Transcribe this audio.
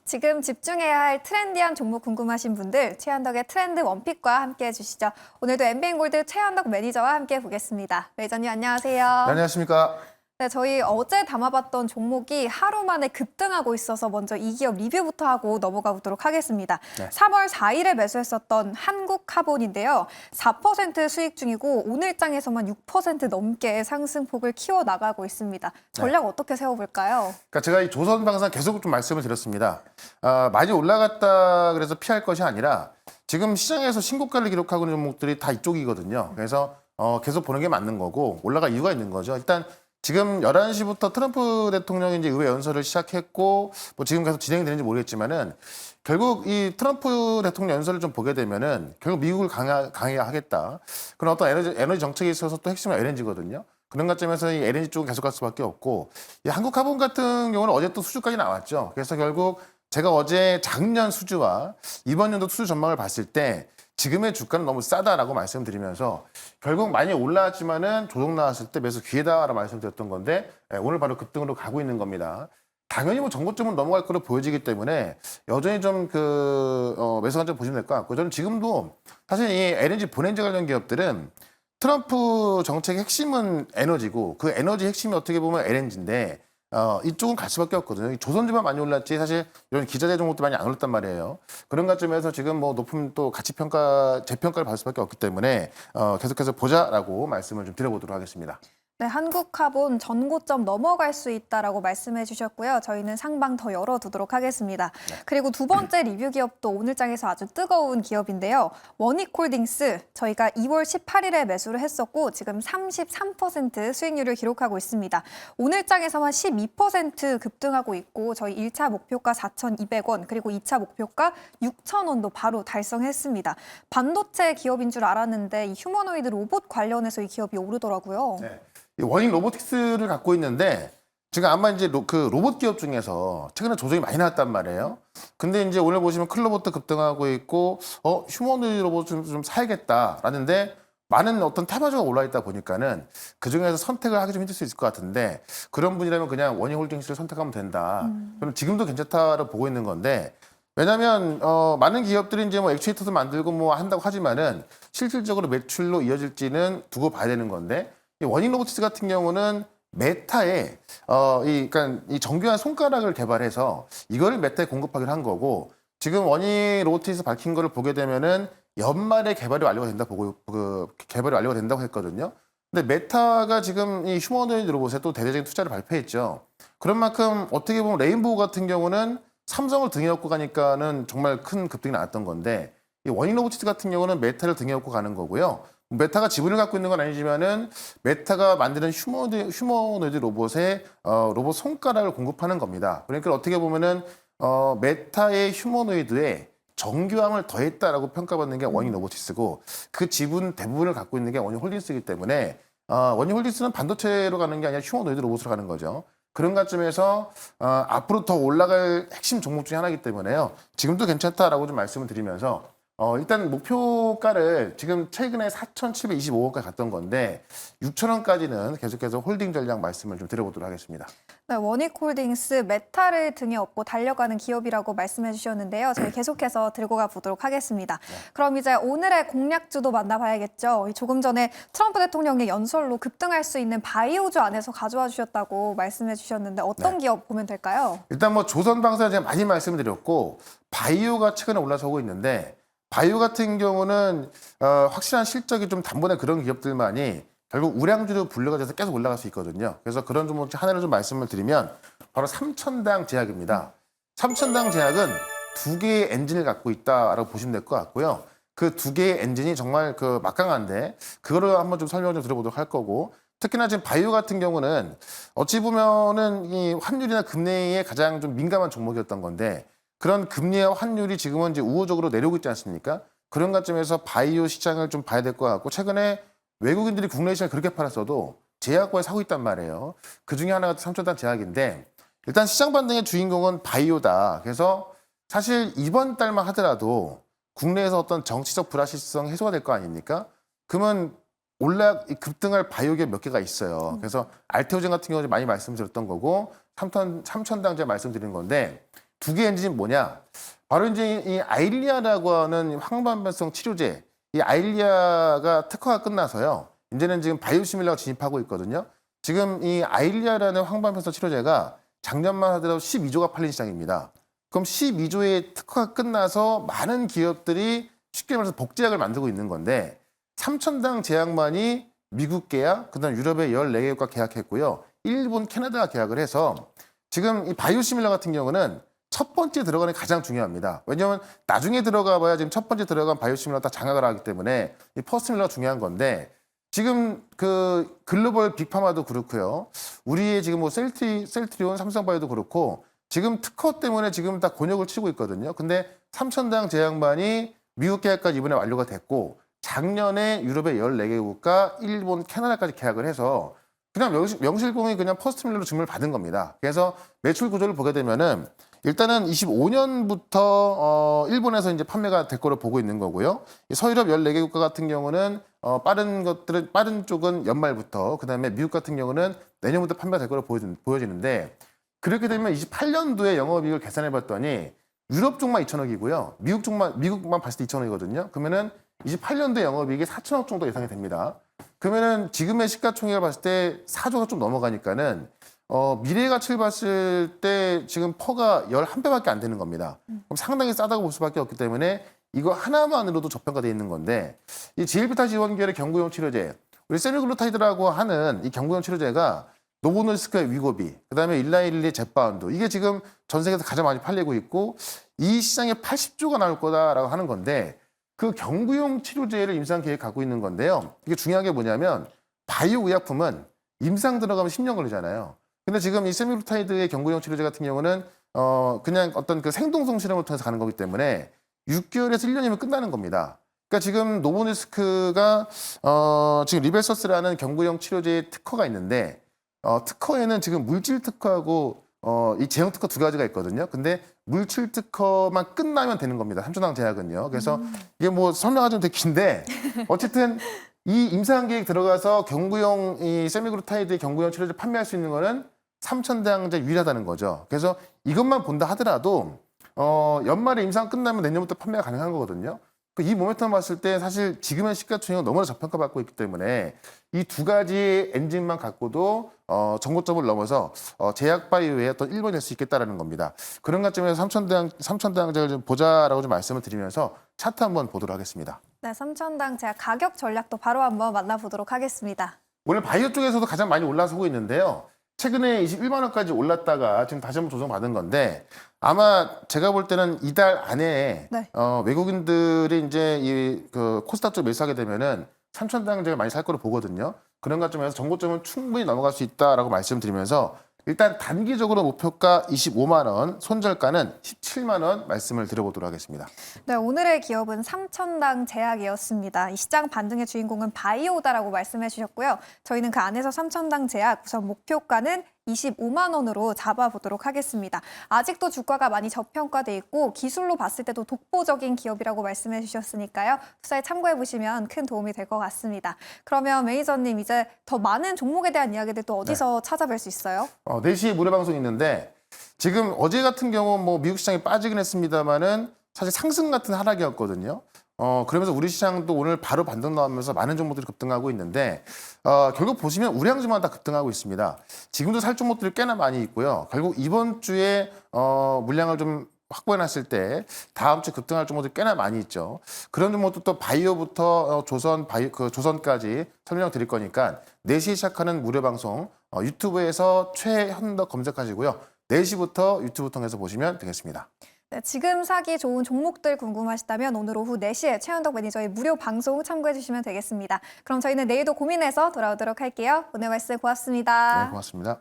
지금 집중해야 할 트렌디한 종목 궁금하신 분들 최현덕의 트렌드 원픽과 함께 해주시죠. 오늘도 엠비엔골드 최현덕 매니저와 함께 보겠습니다. 매니저님 안녕하세요. 네, 안녕하십니까. 네, 저희 어제 담아봤던 종목이 하루 만에 급등하고 있어서 먼저 이 기업 리뷰부터 하고 넘어가 보도록 하겠습니다. 네. 3월 4일에 매수했었던 한국카본인데요. 4% 수익 중이고 오늘장에서만 6% 넘게 상승폭을 키워나가고 있습니다. 전략 어떻게 세워볼까요? 그러니까 제가 이 조선방산 계속 좀 말씀을 드렸습니다. 많이 올라갔다 그래서 피할 것이 아니라 지금 시장에서 신고가를 기록하고 있는 종목들이 다 이쪽이거든요. 그래서 계속 보는 게 맞는 거고 올라갈 이유가 있는 거죠. 일단 지금 11시부터 트럼프 대통령이 이제 의회 연설을 시작했고 뭐 지금 계속 진행이 되는지 모르겠지만은 결국 이 트럼프 대통령 연설을 좀 보게 되면은 결국 미국을 강화하겠다. 그런 어떤 에너지 정책에 있어서 또 핵심은 LNG거든요. 그런 관점에서 이 LNG 쪽은 계속 갈 수밖에 없고 이 한국카본 같은 경우는 어제 또 수주까지 나왔죠. 그래서 결국 제가 어제 작년 수주와 이번 연도 수주 전망을 봤을 때 지금의 주가는 너무 싸다라고 말씀드리면서 결국 많이 올라왔지만은 조정 나왔을 때 매수 기회다라고 말씀드렸던 건데 오늘 바로 급등으로 가고 있는 겁니다. 당연히 뭐 정고점은 넘어갈 거로 보여지기 때문에 여전히 좀 매수 관점 보시면 될 것 같고 저는 지금도 사실 이 LNG 본엔지 관련 기업들은 트럼프 정책의 핵심은 에너지고 그 에너지 핵심이 어떻게 보면 LNG인데 이쪽은 갈 수밖에 없거든요. 조선주만 많이 올랐지 사실 이런 기자재 종목도 많이 안 올랐단 말이에요. 그런 관점에서 지금 뭐 높은 또 재평가를 받을 수밖에 없기 때문에 계속해서 보자라고 말씀을 좀 드려보도록 하겠습니다. 네, 한국카본 전고점 넘어갈 수 있다라고 말씀해 주셨고요. 저희는 상방 더 열어두도록 하겠습니다. 그리고 두 번째 리뷰 기업도 오늘장에서 아주 뜨거운 기업인데요. 원익홀딩스 저희가 2월 18일에 매수를 했었고 지금 33% 수익률을 기록하고 있습니다. 오늘장에서만 12% 급등하고 있고 저희 1차 목표가 4,200원 그리고 2차 목표가 6,000원도 바로 달성했습니다. 반도체 기업인 줄 알았는데 이 휴머노이드 로봇 관련해서 이 기업이 오르더라고요. 네. 이 원익 로보틱스를 갖고 있는데 지금 아마 이제 그 로봇 기업 중에서 최근에 조정이 많이 나왔단 말이에요. 근데 이제 오늘 보시면 클로버트 급등하고 있고 휴머노이드 로봇 좀 사야겠다라는데 많은 어떤 테마주가 올라 있다 보니까는 그 중에서 선택을 하기 좀 힘들 수 있을 것 같은데 그런 분이라면 그냥 원익홀딩스를 선택하면 된다. 저는 지금도 괜찮다고 보고 있는 건데 왜냐하면 많은 기업들이 이제 뭐 액추에이터도 만들고 뭐 한다고 하지만은 실질적으로 매출로 이어질지는 두고 봐야 되는 건데 이 원익 로보틱스 같은 경우는 메타에 그러니까 이 정교한 손가락을 개발해서 이거를 메타에 공급하기로 한 거고 지금 원익 로보틱스 밝힌 거를 보게 되면은 연말에 개발이 완료가 된다고 했거든요. 근데 메타가 지금 이 휴머노이드 로봇에 또 대대적인 투자를 발표했죠. 그런 만큼 어떻게 보면 레인보우 같은 경우는 삼성을 등에 업고 가니까는 정말 큰 급등이 나왔던 건데 이 원익 로보틱스 같은 경우는 메타를 등에 업고 가는 거고요. 메타가 지분을 갖고 있는 건 아니지만은 메타가 만드는 휴머노이드 로봇에 로봇 손가락을 공급하는 겁니다. 그러니까 어떻게 보면은 메타의 휴머노이드에 정교함을 더했다라고 평가받는 게 원익 로보틱스고 그 지분 대부분을 갖고 있는 게 원익 홀딩스이기 때문에 원익 홀딩스는 반도체로 가는 게 아니라 휴머노이드 로봇으로 가는 거죠. 그런 관점에서 앞으로 더 올라갈 핵심 종목 중에 하나이기 때문에요. 지금도 괜찮다라고 좀 말씀을 드리면서 일단 목표가를 지금 최근에 4,725원까지 갔던 건데 6,000원까지는 계속해서 홀딩 전략 말씀을 좀 드려보도록 하겠습니다. 네, 원익홀딩스 메타를 등에 업고 달려가는 기업이라고 말씀해 주셨는데요. 저희 계속해서 들고 가 보도록 하겠습니다. 그럼 이제 오늘의 공략주도 만나봐야겠죠. 조금 전에 트럼프 대통령의 연설로 급등할 수 있는 바이오주 안에서 가져와 주셨다고 말씀해 주셨는데 어떤 기업 보면 될까요? 일단 뭐 조선방사 제가 많이 말씀을 드렸고 바이오가 최근에 올라서고 있는데 바이오 같은 경우는 확실한 실적이 좀 단번에 그런 기업들만이 결국 우량주로 분류가 돼서 계속 올라갈 수 있거든요. 그래서 그런 종목 중 하나를 좀 말씀을 드리면 바로 삼천당 제약입니다. 삼천당 제약은 두 개의 엔진을 갖고 있다라고 보시면 될 것 같고요. 그 두 개의 엔진이 정말 그 막강한데 그거를 한번 좀 설명을 좀 드려보도록 할 거고 특히나 지금 바이오 같은 경우는 어찌 보면은 이 환율이나 금리에 가장 좀 민감한 종목이었던 건데 그런 금리와 환율이 지금은 이제 우호적으로 내려오고 있지 않습니까? 그런 관점에서 바이오 시장을 좀 봐야 될 것 같고 최근에 외국인들이 국내 시장을 그렇게 팔았어도 제약과에 사고 있단 말이에요. 그 중에 하나가 삼천당 제약인데 일단 시장 반등의 주인공은 바이오다. 그래서 사실 이번 달만 하더라도 국내에서 어떤 정치적 불확실성 해소가 될 거 아닙니까? 그러면 급등할 바이오 기업 몇 개가 있어요. 그래서 알테오젠 같은 경우는 많이 말씀드렸던 거고 삼천당 제가 말씀드린 건데 두 개 엔진이 뭐냐? 바로 이제 이 아일리아라고 하는 황반변성 치료제, 이 아일리아가 특허가 끝나서요. 이제는 지금 바이오시밀러가 진입하고 있거든요. 지금 이 아일리아라는 황반변성 치료제가 작년만 하더라도 12조가 팔린 시장입니다. 그럼 12조의 특허가 끝나서 많은 기업들이 쉽게 말해서 복제약을 만들고 있는 건데 3,000당 제약만이 미국 계약, 그다음 유럽의 14개국과 계약했고요. 일본, 캐나다가 계약을 해서 지금 이 바이오시밀러 같은 경우는 첫 번째 들어가는 게 가장 중요합니다. 왜냐하면 나중에 들어가 봐야 지금 첫 번째 들어간 바이오시밀러 다 장악을 하기 때문에 이 퍼스트밀러가 중요한 건데 지금 그 글로벌 빅파마도 그렇고요. 우리의 지금 뭐 셀트리온, 삼성바이오도 그렇고 지금 특허 때문에 지금 다 곤욕을 치고 있거든요. 근데 3,000당 제약만이 미국 계약까지 이번에 완료가 됐고 작년에 유럽의 14개국과 일본, 캐나다까지 계약을 해서 그냥 명실공히 그냥 퍼스트밀러로 증명을 받은 겁니다. 그래서 매출 구조를 보게 되면은 일단은 25년부터 일본에서 이제 판매가 될 거로 보고 있는 거고요. 서유럽 14개 국가 같은 경우는 빠른 쪽은 연말부터, 그다음에 미국 같은 경우는 내년부터 판매가 될 거로 보여지는데 그렇게 되면 28년도에 영업이익을 계산해 봤더니 유럽 쪽만 2천억이고요. 미국만 봤을 때 2천억이거든요. 그러면은 28년도 영업이익이 4천억 정도 예상이 됩니다. 그러면은 지금의 시가총액을 봤을 때 4조가 좀 넘어가니까는 미래 가치를 봤을 때 지금 퍼가 11배밖에 안 되는 겁니다. 그럼 상당히 싸다고 볼 수밖에 없기 때문에 이거 하나만으로도 저평가되어 있는 건데 이 GLP-1 지원계열의 경구용 치료제, 우리 세미글루타이드라고 하는 이 경구용 치료제가 노보노디스크의 위고비, 그다음에 일라일리의 젯바운드, 이게 지금 전 세계에서 가장 많이 팔리고 있고 이 시장에 80조가 나올 거다라고 하는 건데 그 경구용 치료제를 임상 계획 갖고 있는 건데요. 이게 중요한 게 뭐냐면 바이오 의약품은 임상 들어가면 10년 걸리잖아요. 근데 지금 이 세미글루타이드의 경구용 치료제 같은 경우는 그냥 어떤 그 생동성 실험을 통해서 가는 거기 때문에 6개월에서 1년이면 끝나는 겁니다. 그러니까 지금 노보노디스크가 지금 리벨서스라는 경구용 치료제의 특허가 있는데 특허에는 지금 물질 특허하고 이 제형 특허 두 가지가 있거든요. 근데 물질 특허만 끝나면 되는 겁니다. 3,000당 제약은요. 그래서 이게 뭐 설명하기 좀 되게 긴데 어쨌든 이 임상 계획 들어가서 경구용 이 세미글루타이드의 경구용 치료제 판매할 수 있는 거는 3,000당제 유일하다는 거죠. 그래서 이것만 본다 하더라도 연말에 임상 끝나면 내년부터 판매가 가능한 거거든요. 이 모멘텀 봤을 때 사실 지금의 시가총액은 너무나 저평가받고 있기 때문에 이 두 가지 엔진만 갖고도 전고점을 넘어서 제약 바이오의 어떤 1번이 될 수 있겠다라는 겁니다. 그런 관점에서 3,000당제를 좀 보자라고 좀 말씀을 드리면서 차트 한번 보도록 하겠습니다. 네, 3,000당 제약 가격 전략도 바로 한번 만나보도록 하겠습니다. 오늘 바이오 쪽에서도 가장 많이 올라서고 있는데요. 최근에 21만 원까지 올랐다가 지금 다시 한번 조정받은 건데 아마 제가 볼 때는 이달 안에 네. 외국인들이 이제 그 코스닥 쪽 매수하게 되면은 3,000당제가 많이 살 거로 보거든요. 그런 관점에서 정고점은 충분히 넘어갈 수 있다라고 말씀드리면서 일단 단기적으로 목표가 25만 원, 손절가는 17만 원 말씀을 드려보도록 하겠습니다. 네, 오늘의 기업은 3,000당 제약이었습니다. 이 시장 반등의 주인공은 바이오다라고 말씀해 주셨고요. 저희는 그 안에서 3,000당 제약 우선 목표가는 25만 원으로 잡아보도록 하겠습니다. 아직도 주가가 많이 저평가돼 있고 기술로 봤을 때도 독보적인 기업이라고 말씀해 주셨으니까요. 투자에 참고해 보시면 큰 도움이 될 것 같습니다. 그러면 매니저님 이제 더 많은 종목에 대한 이야기들 또 어디서 찾아뵐 수 있어요? 4시에 무료 방송 있는데 지금 어제 같은 경우 뭐 미국 시장이 빠지긴 했습니다만은 사실 상승 같은 하락이었거든요. 그러면서 우리 시장도 오늘 바로 반등 나오면서 많은 종목들이 급등하고 있는데 결국 보시면 우량주만 다 급등하고 있습니다. 지금도 살 종목들이 꽤나 많이 있고요. 결국 이번 주에 물량을 좀 확보해놨을 때 다음 주 급등할 종목들이 꽤나 많이 있죠. 그런 종목도 또 바이오부터 조선까지 설명드릴 거니까 4시에 시작하는 무료 방송 유튜브에서 최현덕 검색하시고요. 4시부터 유튜브 통해서 보시면 되겠습니다. 네, 지금 사기 좋은 종목들 궁금하시다면 오늘 오후 4시에 최현덕 매니저의 무료 방송 참고해 주시면 되겠습니다. 그럼 저희는 내일도 고민해서 돌아오도록 할게요. 오늘 말씀 고맙습니다. 네, 고맙습니다.